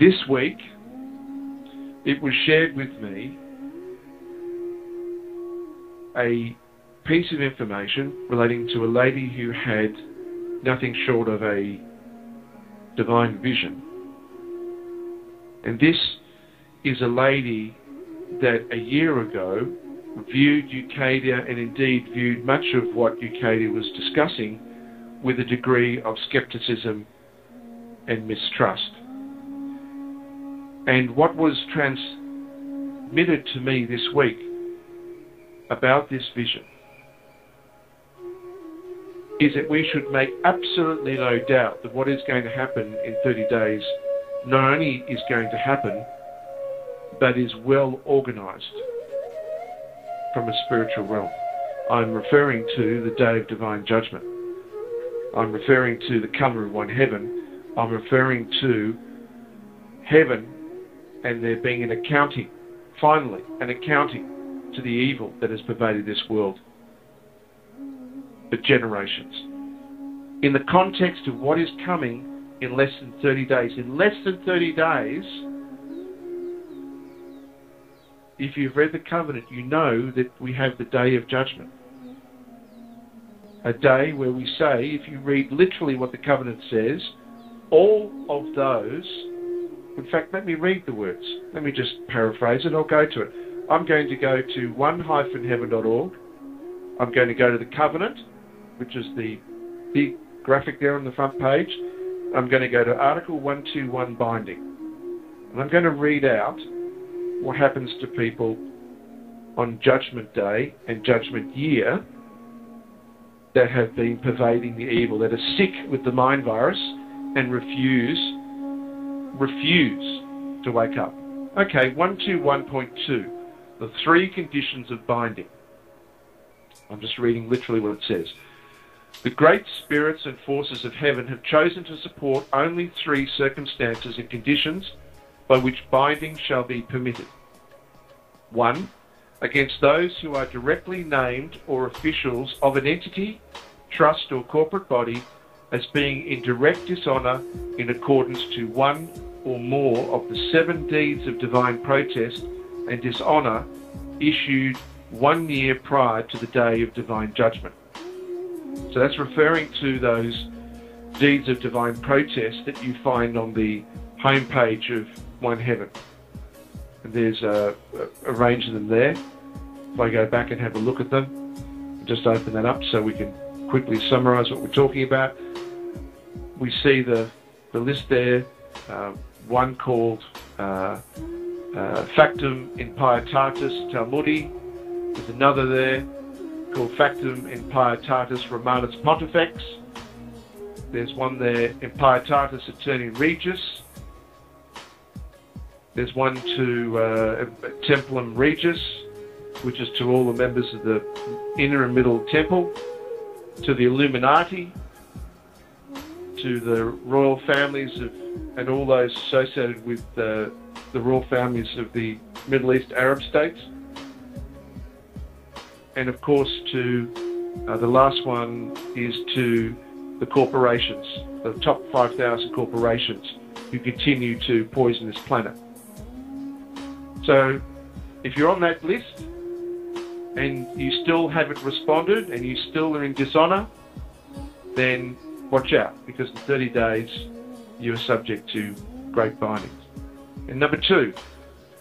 This week, it was shared with me a piece of information relating to a lady who had nothing short of a divine vision. And this is a lady that a year ago viewed Ucadia, and indeed viewed much of what Ucadia was discussing, with a degree of skepticism and mistrust. And what was transmitted to me this week about this vision is that we should make absolutely no doubt that what is going to happen in 30 days not only is going to happen, but is well organized from a spiritual realm. I'm referring to the day of divine judgment. I'm referring to the cover of one heaven. I'm referring to heaven and there being an accounting, finally, an accounting to the evil that has pervaded this world for generations. In the context of what is coming in less than 30 days. In less than 30 days, if you've read the covenant, you know that we have the day of judgment. A day where we say, if you read literally what the covenant says, all of those, in fact, let me read the words. Let me just paraphrase it. I'll go to it. I'm going to go to one-heaven.org. I'm going to go to the covenant, which is the big graphic there on the front page. I'm going to go to Article 121 Binding. And I'm going to read out what happens to people on Judgment Day and Judgment Year that have been pervading the evil, that are sick with the mind virus and refuse to wake up. Okay, 121.2, the 3 conditions of binding. I'm just reading literally what it says. The great spirits and forces of heaven have chosen to support only 3 circumstances and conditions by which binding shall be permitted. 1, against those who are directly named or officials of an entity, trust or corporate body as being in direct dishonour in accordance to one or more of the 7 deeds of divine protest and dishonour issued 1 year prior to the day of divine judgment. So that's referring to those deeds of divine protest that you find on the homepage of One Heaven. And there's a range of them there. If I go back and have a look at them, just open that up so we can quickly summarise what we're talking about. We see the list there, one called Factum in Pietatis Talmudi. There's another there called Factum in Pietatis Romanus Pontifex. There's one there in Pietatis Aeterni Regis. There's one to Templum Regis, which is to all the members of the inner and middle temple, to the Illuminati, to the royal families of, and all those associated with the royal families of the Middle East Arab states, and of course to the last one is to the corporations, the top 5,000 corporations who continue to poison this planet. So if you're on that list and you still haven't responded and you still are in dishonour, then watch out, because in 30 days you are subject to great bindings. And number 2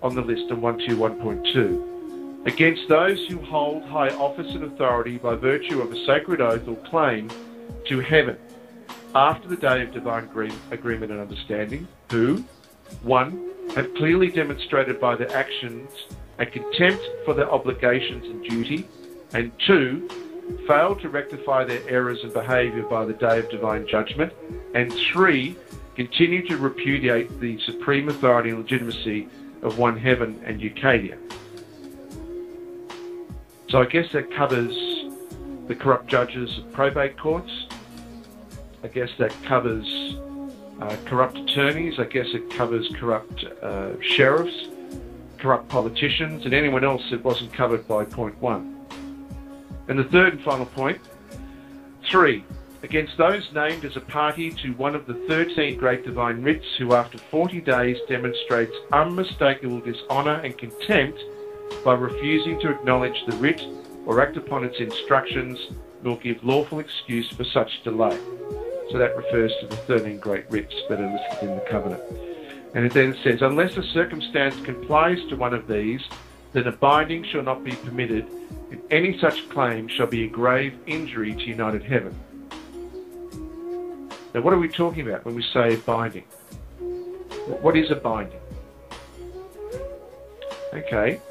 on the list on 121.2, against those who hold high office and authority by virtue of a sacred oath or claim to heaven after the day of divine agreement and understanding, who 1, have clearly demonstrated by their actions a contempt for their obligations and duty, and 2, fail to rectify their errors and behaviour by the day of divine judgment, and 3, continue to repudiate the supreme authority and legitimacy of One Heaven and Ucadia. So I guess that covers the corrupt judges of probate courts. I guess that covers corrupt attorneys. I guess it covers corrupt sheriffs, corrupt politicians, and anyone else that wasn't covered by point 1. And the third and final point, 3, against those named as a party to one of the 13 great divine writs who after 40 days demonstrates unmistakable dishonour and contempt by refusing to acknowledge the writ or act upon its instructions, nor give lawful excuse for such delay. So that refers to the 13 great writs that are listed in the covenant. And it then says, unless a circumstance complies to one of these, then a binding shall not be permitted, and any such claim shall be a grave injury to united heaven. Now, what are we talking about when we say binding? What is a binding? Okay.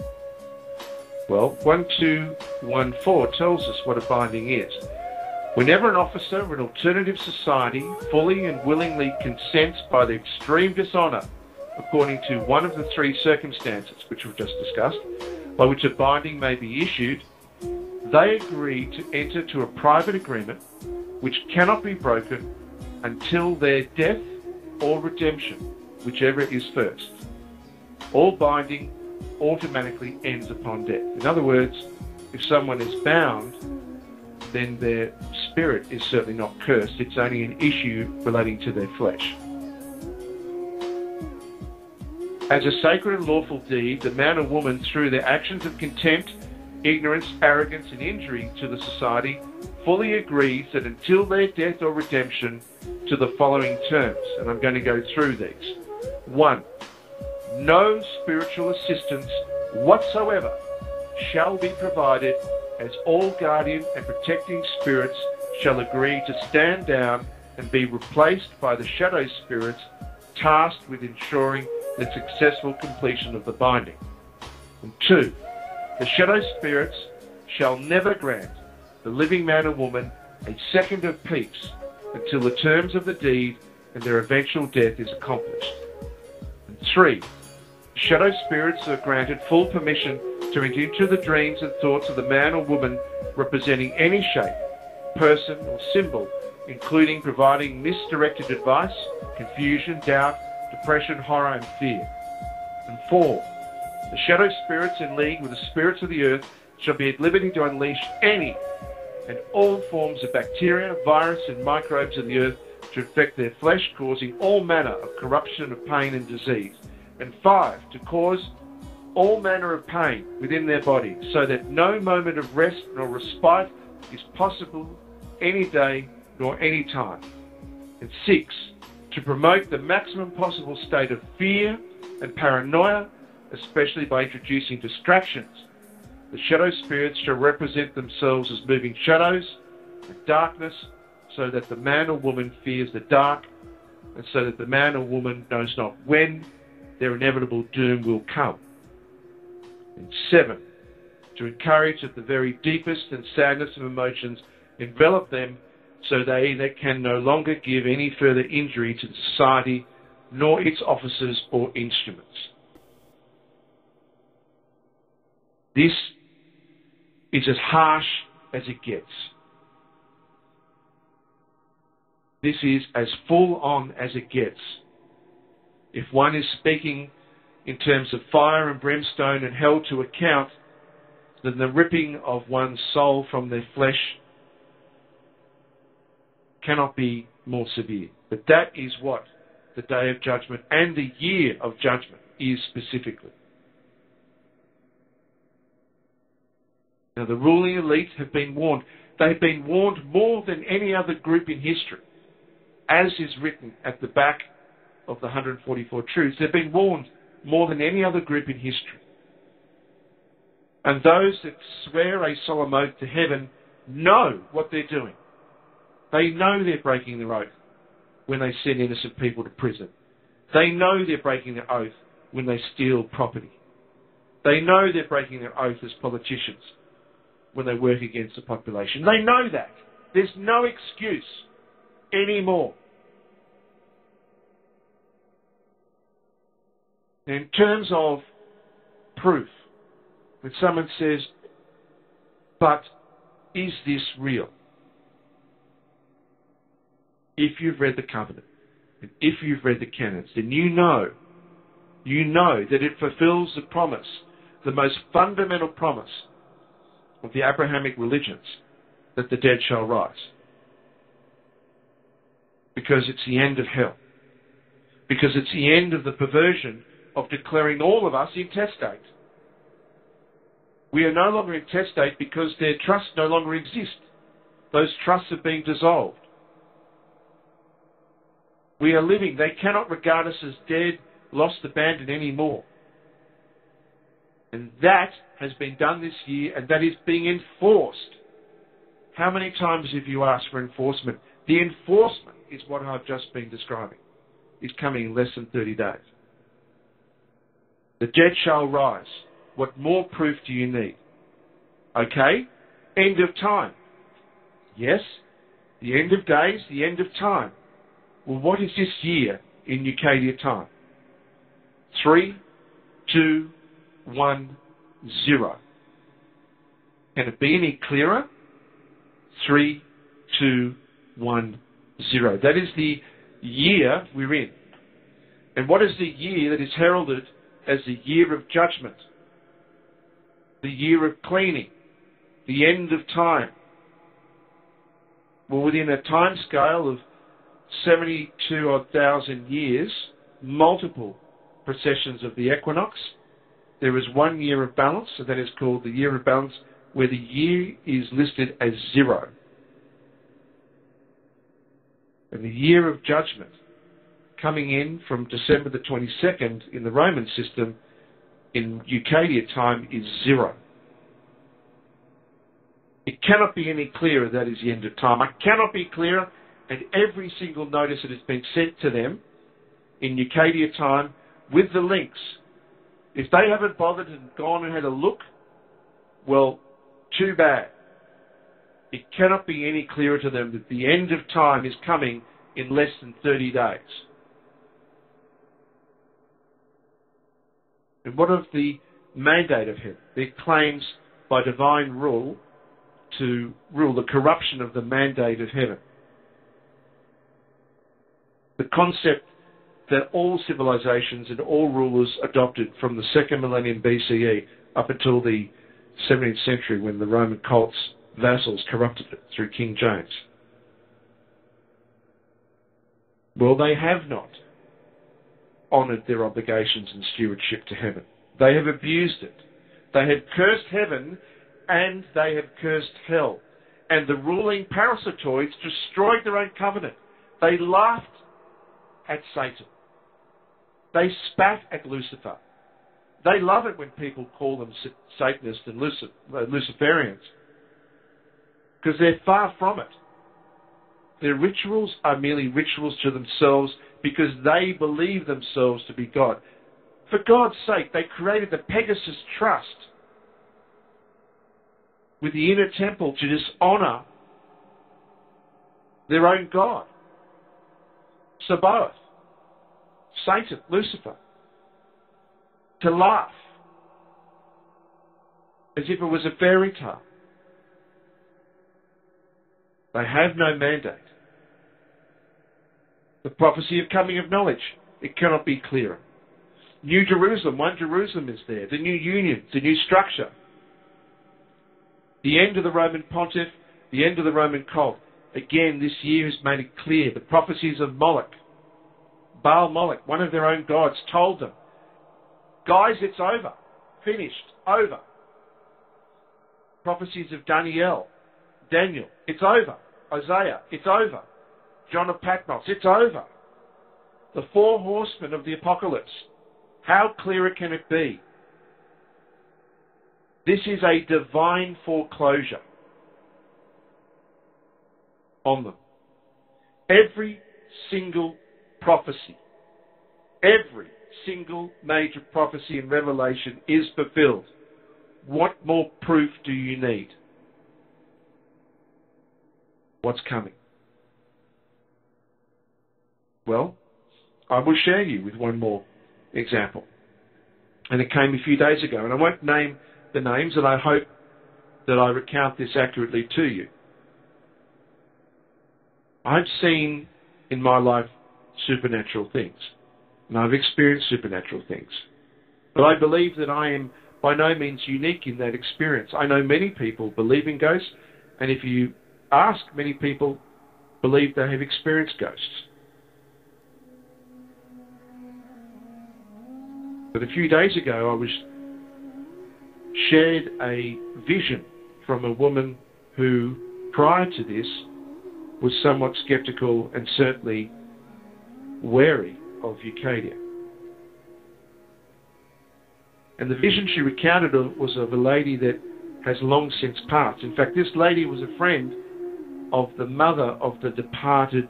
Well, 1214 tells us what a binding is. Whenever an officer of an alternative society fully and willingly consents by the extreme dishonour, according to one of the three circumstances which we've just discussed, by which a binding may be issued, they agree to enter to a private agreement which cannot be broken until their death or redemption, whichever is first. All binding automatically ends upon death. In other words, if someone is bound, then their spirit is certainly not cursed. It's only an issue relating to their flesh. As a sacred and lawful deed, the man or woman, through their actions of contempt, ignorance, arrogance, and injury to the society, fully agrees that until their death or redemption, to the following terms, and I'm going to go through these. 1. No spiritual assistance whatsoever shall be provided, as all guardian and protecting spirits shall agree to stand down and be replaced by the shadow spirits tasked with ensuring the successful completion of the binding. And 2. The shadow spirits shall never grant the living man or woman a second of peace until the terms of the deed and their eventual death is accomplished. And 3. Shadow spirits are granted full permission to enter into the dreams and thoughts of the man or woman representing any shape, person or symbol, including providing misdirected advice, confusion, doubt, depression, horror and fear. And 4. The shadow spirits in league with the spirits of the earth shall be at liberty to unleash any and all forms of bacteria, virus and microbes of the earth to infect their flesh, causing all manner of corruption, of pain and disease. And 5. To cause all manner of pain within their body, so that no moment of rest nor respite is possible any day nor any time. And 6. To promote the maximum possible state of fear and paranoia, especially by introducing distractions. The shadow spirits shall represent themselves as moving shadows and darkness, so that the man or woman fears the dark, and so that the man or woman knows not when their inevitable doom will come. And 7. To encourage that the very deepest and sadness of emotions envelop them, so they can no longer give any further injury to the society, nor its officers or instruments. This is as harsh as it gets. This is as full on as it gets. If one is speaking in terms of fire and brimstone and held to account, then the ripping of one's soul from their flesh cannot be more severe. But that is what the day of judgment and the year of judgment is specifically. Now, the ruling elite have been warned. They've been warned more than any other group in history, as is written at the back of the 144 Truths. They've been warned more than any other group in history. And those that swear a solemn oath to heaven know what they're doing. They know they're breaking their oath when they send innocent people to prison. They know they're breaking their oath when they steal property. They know they're breaking their oath as politicians when they work against the population. They know that. There's no excuse anymore. In terms of proof, when someone says, but is this real? If you've read the covenant, and if you've read the canons, then you know that it fulfills the promise, the most fundamental promise of the Abrahamic religions, that the dead shall rise. because it's the end of hell. Because it's the end of the perversion of declaring all of us intestate. We are no longer intestate because their trusts no longer exist. Those trusts have been dissolved. We are living. They cannot regard us as dead, lost, abandoned anymore. And that has been done this year, and that is being enforced. How many times have you asked for enforcement? The enforcement is what I've just been describing. It's coming in less than 30 days. The dead shall rise. What more proof do you need? Okay? End of time. Yes, the end of days, the end of time. Well, what is this year in Ucadia time? 3, 2, 1, 0. Can it be any clearer? 3, 2, 1, 0. That is the year we're in. And what is the year that is heralded as the year of judgment? The year of cleaning. The end of time. Well, within a time scale of 72,000 years, multiple processions of the equinox, there is 1 year of balance, and that is called the year of balance, where the year is listed as 0. And the year of judgment, coming in from December the 22nd in the Roman system, in Ucadia time, is 0. It cannot be any clearer that is the end of time. I cannot be clearer, and every single notice that has been sent to them in Ucadia time with the links, if they haven't bothered and gone and had a look, well, too bad. It cannot be any clearer to them that the end of time is coming in less than 30 days. And what of the mandate of heaven? Their claims by divine rule to rule, the corruption of the mandate of heaven. The concept that all civilizations and all rulers adopted from the 2nd millennium BCE up until the 17th century, when the Roman cult's vassals corrupted it through King James. Well, they have not honoured their obligations and stewardship to heaven. They have abused it. They have cursed heaven and they have cursed hell. And the ruling parasitoids destroyed their own covenant. They laughed at Satan. They spat at Lucifer. They love it when people call them Satanists and Luciferians, because they're far from it. Their rituals are merely rituals to themselves because they believe themselves to be God. For God's sake, they created the Pegasus Trust with the inner temple to dishonour their own God. Sabaoth, Satan, Lucifer, to laugh as if it was a fairy tale. They have no mandate. The prophecy of coming of knowledge, it cannot be clearer. New Jerusalem, one Jerusalem is there. The new union, the new structure. The end of the Roman pontiff, the end of the Roman cult. Again, this year has made it clear. The prophecies of Moloch, Baal Moloch, one of their own gods, told them, guys, it's over. Finished. Over. Prophecies of Daniel, it's over. Isaiah, it's over. John of Patmos, it's over. The 4 horsemen of the apocalypse. How clearer can it be? This is a divine foreclosure on them. Every single prophecy, every single major prophecy in Revelation is fulfilled. What more proof do you need? What's coming? Well, I will share you with one more example. And it came a few days ago, and I won't name the names, and I hope that I recount this accurately to you. I've seen in my life supernatural things, and I've experienced supernatural things. But I believe that I am by no means unique in that experience. I know many people believe in ghosts, and if you ask, many people believe they have experienced ghosts. But a few days ago, I was shared a vision from a woman who, prior to this, was somewhat sceptical and certainly wary of Ucadia. And the vision she recounted was of a lady that has long since passed. In fact, this lady was a friend of the mother of the departed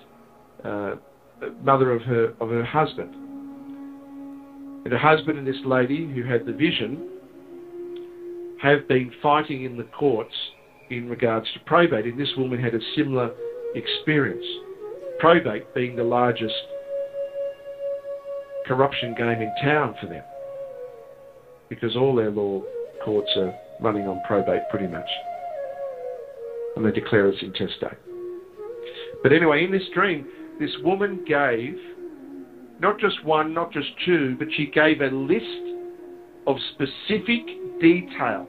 mother of her husband. And her husband and this lady who had the vision have been fighting in the courts in regards to probate, and this woman had a similar experience. Probate being the largest corruption game in town for them, because all their law courts are running on probate pretty much, and they declare us intestate. But anyway, in this dream, this woman gave not just one, not just two, but she gave a list of specific detail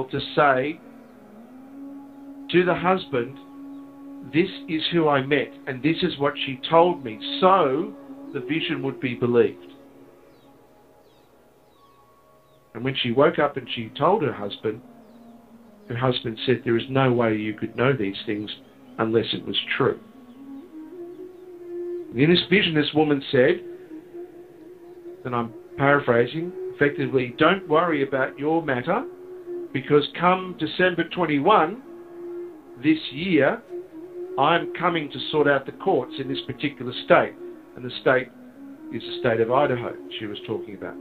to say to the husband, this is who I met and this is what she told me, so the vision would be believed. And when she woke up and she told her husband said, there is no way you could know these things unless it was true. In this vision, this woman said, and I'm paraphrasing, effectively, don't worry about your matter, because come December 21 this year, I'm coming to sort out the courts in this particular state. And the state is the state of Idaho she was talking about.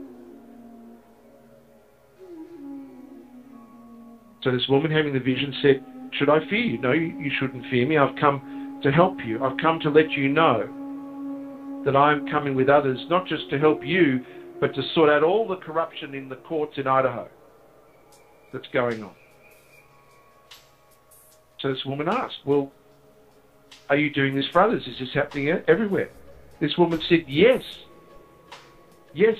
So this woman having the vision said, should I fear you? No, you shouldn't fear me. I've come to help you. I've come to let you know that I'm coming with others, not just to help you, but to sort out all the corruption in the courts in Idaho that's going on. So this woman asked, well, are you doing this for others? Is this happening everywhere? This woman said, yes. Yes.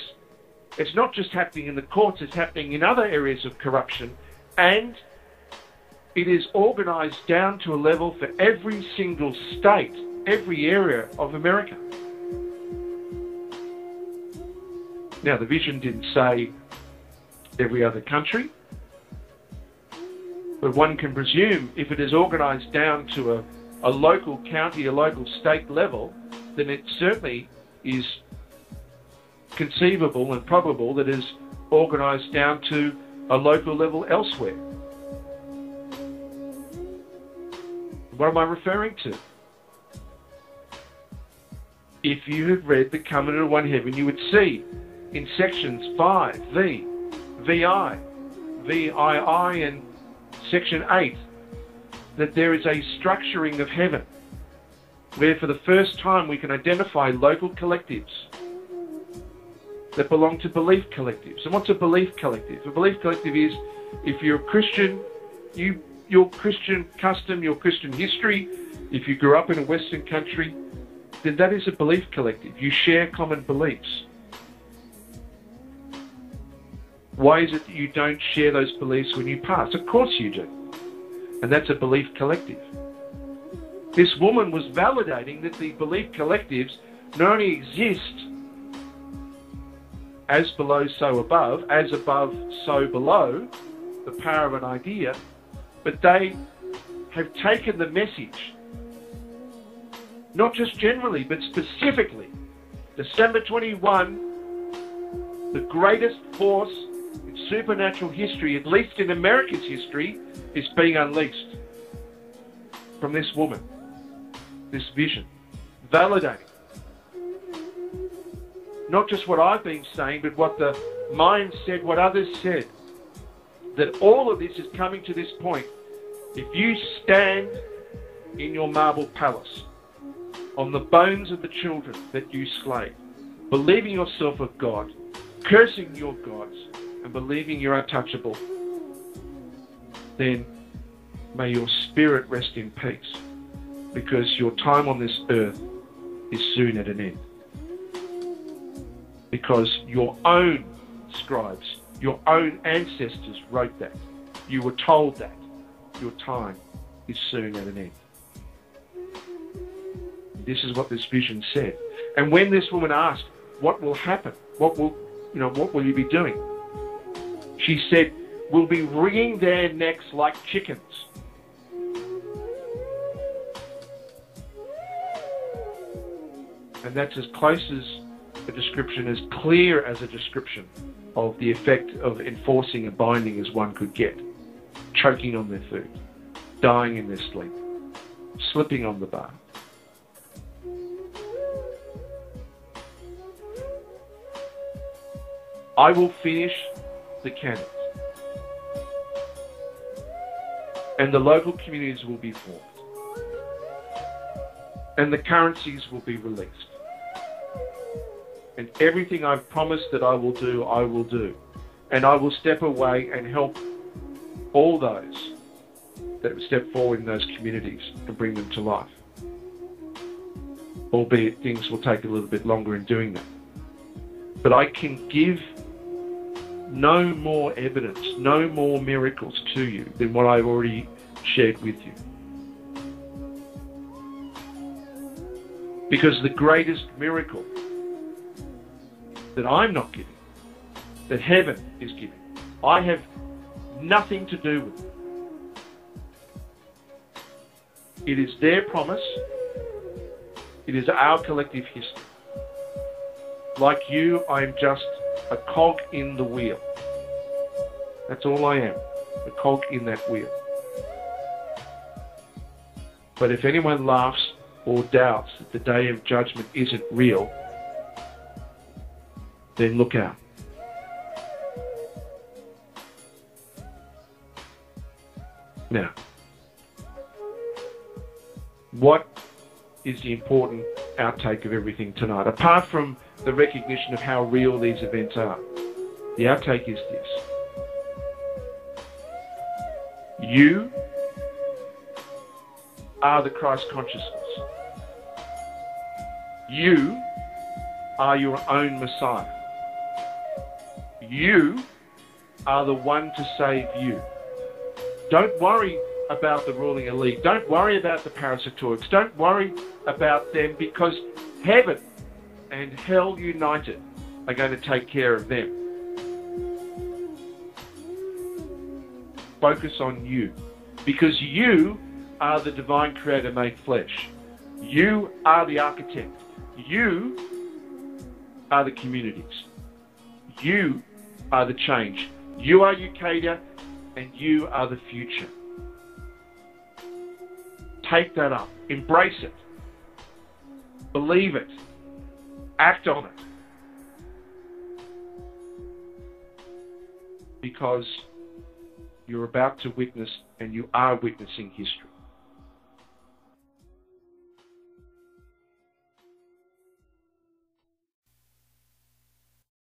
It's not just happening in the courts, it's happening in other areas of corruption. And it is organised down to a level for every single state, every area of America. Now, the vision didn't say every other country, but one can presume if it is organised down to a local county, a local state level, then it certainly is conceivable and probable that it is organised down to a local level elsewhere. What am I referring to? If you have read the Covenant of One Heaven, you would see in sections 5, VI, VII, and section 8 that there is a structuring of heaven where for the first time we can identify local collectives that belong to belief collectives. And what's a belief collective? A belief collective is, if you're a Christian, your Christian custom, your Christian history, if you grew up in a Western country, then that is a belief collective. You share common beliefs. Why is it that you don't share those beliefs when you pass? Of course you do. And that's a belief collective. This woman was validating that the belief collectives not only exist as below, so above, as above, so below, the power of an idea, but they have taken the message, not just generally, but specifically, December 21, the greatest force in supernatural history, at least in America's history, is being unleashed from this woman, this vision, validating not just what I've been saying, but what the mind said, what others said, that all of this is coming to this point. If you stand in your marble palace on the bones of the children that you slay, believing yourself of God, cursing your gods, and believing you're untouchable, then may your spirit rest in peace, because your time on this earth is soon at an end. Because your own scribes, your own ancestors wrote that. You were told that your time is soon at an end. This is what this vision said. And when this woman asked, what will happen? What will you be doing? She said, we'll be wringing their necks like chickens. And that's as close as a description, as clear as a description of the effect of enforcing a binding as one could get. Choking on their food, dying in their sleep, slipping on the bar. I will finish the canons, and the local communities will be formed, and the currencies will be released. And everything I've promised that I will do. And I will step away and help all those that step forward in those communities and bring them to life. Albeit things will take a little bit longer in doing that. But I can give no more evidence, no more miracles to you than what I've already shared with you. Because the greatest miracle that I'm not giving, that heaven is giving, I have nothing to do with it. It is their promise. It is our collective history. Like you, I am just a cog in the wheel. That's all I am, a cog in that wheel. But if anyone laughs or doubts that the day of judgment isn't real, then look out. Now, what is the important outtake of everything tonight? Apart from the recognition of how real these events are, the outtake is this. You are the Christ consciousness. You are your own Messiah. You are the one to save you. Don't worry about the ruling elite. Don't worry about the parasitoics. Don't worry about them, because heaven and hell united are going to take care of them. Focus on you, because you are the divine creator made flesh. You are the architect. You are the communities. You are the change. You are Ucadia, and you are the future. Take that up. Embrace it. Believe it. Act on it. Because you're about to witness, and you are witnessing history.